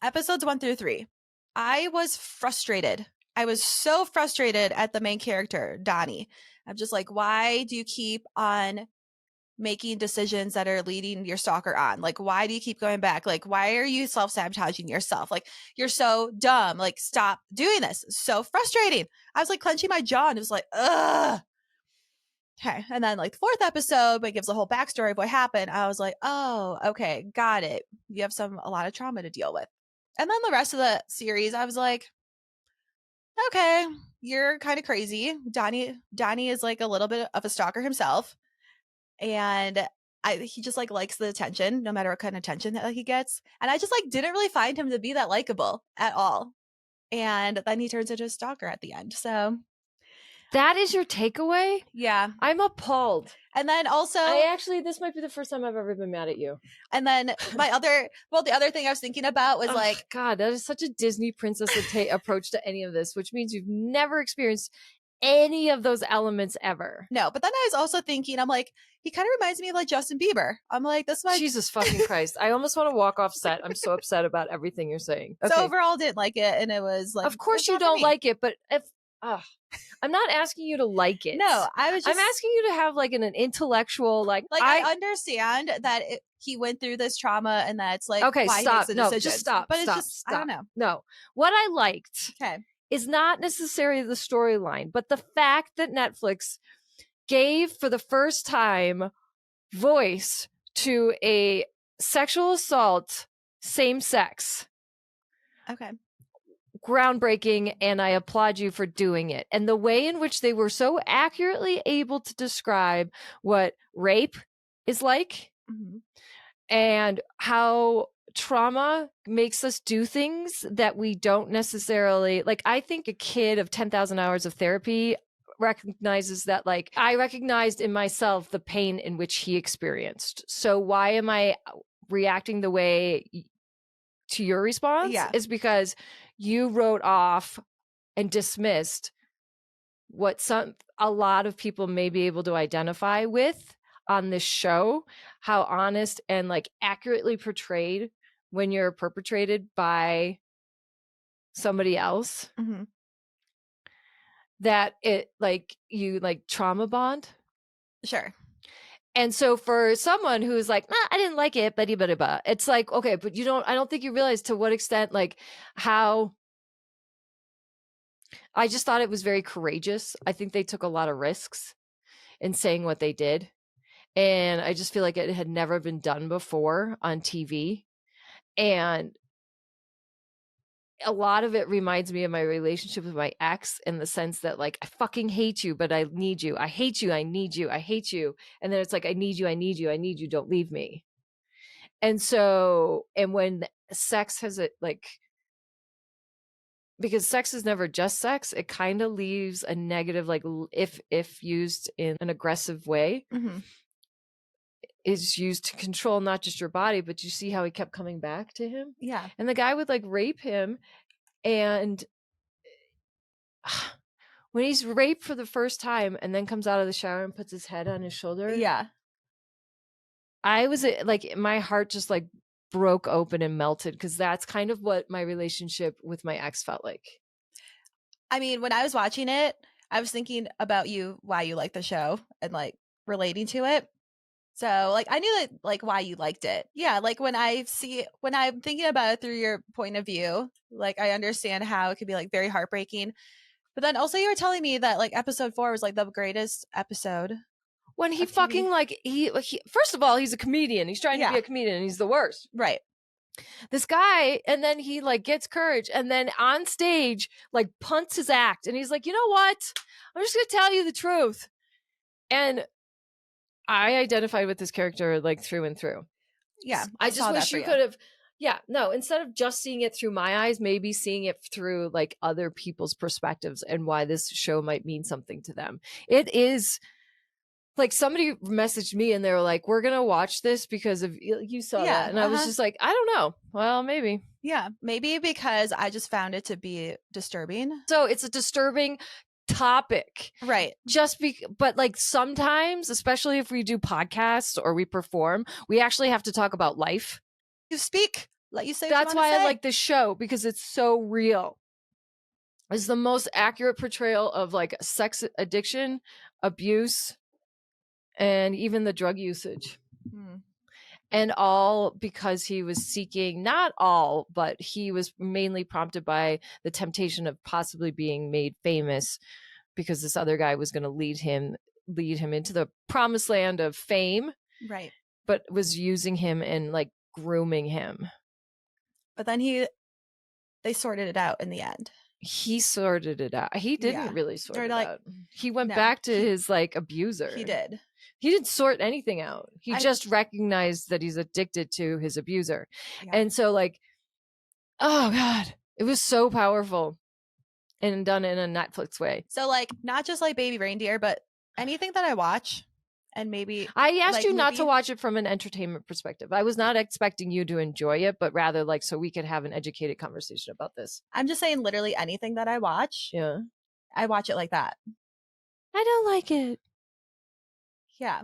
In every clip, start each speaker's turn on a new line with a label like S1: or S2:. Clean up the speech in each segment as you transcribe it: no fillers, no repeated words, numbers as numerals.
S1: Episodes 1 through 3. I was frustrated. I was so frustrated at the main character, Donnie. I'm just like, why do you keep on making decisions that are leading your stalker on? Like, why do you keep going back? Like, why are you self-sabotaging yourself? Like, you're so dumb. Like, stop doing this. So frustrating. I was like clenching my jaw and it was like, ugh. Okay. And then like the 4th episode, it gives a whole backstory of what happened. I was like, oh, okay, got it. You have a lot of trauma to deal with. And then the rest of the series, I was like, okay, you're kind of crazy. Donnie is like a little bit of a stalker himself. And he just like likes the attention, no matter what kind of attention that he gets. And I just like didn't really find him to be that likable at all. And then he turns into a stalker at the end. So
S2: that is your takeaway?
S1: Yeah.
S2: I'm appalled.
S1: And then also,
S2: this might be the first time I've ever been mad at you.
S1: And then the other thing I was thinking about was like,
S2: God, that is such a Disney princess approach to any of this, which means you've never experienced any of those elements ever.
S1: No, but then I was also thinking, I'm like, he kind of reminds me of like Justin Bieber. I'm like, that's why.
S2: Jesus fucking Christ. I almost want to walk off set. I'm so upset about everything you're saying.
S1: Okay. So overall didn't like it. And it was like,
S2: of course you don't like it, but if, I'm not asking you to like it.
S1: No, I'm
S2: asking you to have like an intellectual, like
S1: I understand that he went through this trauma and that's like,
S2: okay,
S1: why
S2: stop.
S1: He makes the
S2: No,
S1: decisions.
S2: just stop.
S1: But
S2: stop,
S1: it's just,
S2: stop.
S1: I don't know.
S2: No, what I liked is not necessarily the storyline, but the fact that Netflix gave for the first time voice to a sexual assault, same sex.
S1: Okay.
S2: Groundbreaking, and I applaud you for doing it. And the way in which they were so accurately able to describe what rape is like, and how trauma makes us do things that we don't necessarily like. I think a kid of 10,000 hours of therapy recognizes that, like, I recognized in myself the pain in which he experienced. So why am I reacting the way to your response?
S1: Yeah.
S2: Is because you wrote off and dismissed what a lot of people may be able to identify with on this show, how honest and like accurately portrayed when you're perpetrated by somebody else, that it like you like trauma bond.
S1: Sure.
S2: And so for someone who's like, I didn't like it, but it's like, okay, but I don't think you realize to what extent, like how I just thought it was very courageous. I think they took a lot of risks in saying what they did. And I just feel like it had never been done before on TV. And a lot of it reminds me of my relationship with my ex, in the sense that, like, I fucking hate you, but I need you. I hate you. I need you. I hate you. And then it's like, I need you. I need you. I need you. Don't leave me. And so, and when sex has it, like, because sex is never just sex, it kind of leaves a negative, like, if used in an aggressive way, is used to control not just your body, but you see how he kept coming back to him.
S1: Yeah.
S2: And the guy would like rape him. And when he's raped for the first time and then comes out of the shower and puts his head on his shoulder.
S1: Yeah.
S2: I was like, my heart just like broke open and melted, because that's kind of what my relationship with my ex felt like.
S1: I mean, when I was watching it, I was thinking about why you like the show and like relating to it. So like, I knew that like why you liked it. Yeah. Like when I'm thinking about it through your point of view, like I understand how it could be like very heartbreaking. But then also you were telling me that like episode 4 was like the greatest episode.
S2: When he fucking like, he first of all, he's a comedian. He's trying to be a comedian and he's the worst.
S1: Right.
S2: This guy, and then he like gets courage and then on stage like punts his act. And he's like, you know what? I'm just going to tell you the truth. And I identified with this character like through and through.
S1: Yeah.
S2: I just wish you could have. Yeah, no, instead of just seeing it through my eyes, maybe seeing it through like other people's perspectives and why this show might mean something to them. It is like, somebody messaged me and they were like, we're going to watch this because of you saw that. And I was just like, I don't know. Well, maybe.
S1: Yeah, maybe because I just found it to be disturbing.
S2: So it's a disturbing topic,
S1: right?
S2: But like sometimes, especially if we do podcasts or we perform, we actually have to talk about life.
S1: You speak let you say
S2: That's
S1: what you
S2: why
S1: say.
S2: I like the show, because it's so real. It's the most accurate portrayal of like sex addiction, abuse, and even the drug usage. And all because he was seeking, not all, but he was mainly prompted by the temptation of possibly being made famous, because this other guy was going to lead him into the promised land of fame,
S1: right?
S2: But was using him and like grooming him.
S1: But then they sorted it out in the end.
S2: He sorted it out. He didn't really sort it out. He went back to his like abuser.
S1: He did.
S2: He didn't sort anything out. He just recognized that he's addicted to his abuser. Yeah. And so like, oh God, it was so powerful and done in a Netflix way.
S1: So like, not just like Baby Reindeer, but anything that I watch, and maybe
S2: I asked you not to watch it from an entertainment perspective. I was not expecting you to enjoy it, but rather like so we could have an educated conversation about this.
S1: I'm just saying literally anything that I watch.
S2: Yeah.
S1: I watch it like that.
S2: I don't like it.
S1: Yeah.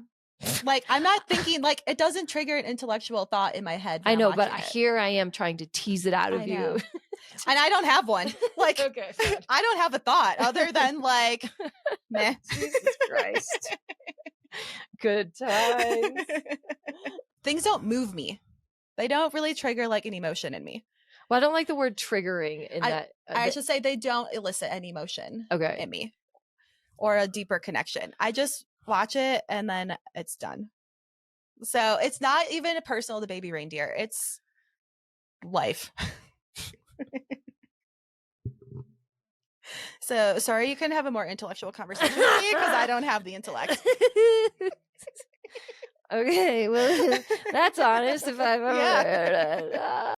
S1: Like, I'm not thinking, like, it doesn't trigger an intellectual thought in my head.
S2: I know, but here I am trying to tease it out of you.
S1: And I don't have one. Like,
S2: okay,
S1: I don't have a thought other than like, meh.
S2: Jesus Christ. Good times.
S1: Things don't move me. They don't really trigger like an emotion in me.
S2: Well, I don't like the word triggering in that.
S1: I should say they don't elicit any emotion in me or a deeper connection. I just watch it and then it's done. So it's not even personal to Baby Reindeer. It's life. So sorry you couldn't have a more intellectual conversation with me because I don't have the intellect.
S2: Okay, well, that's honest if I've ever heard it.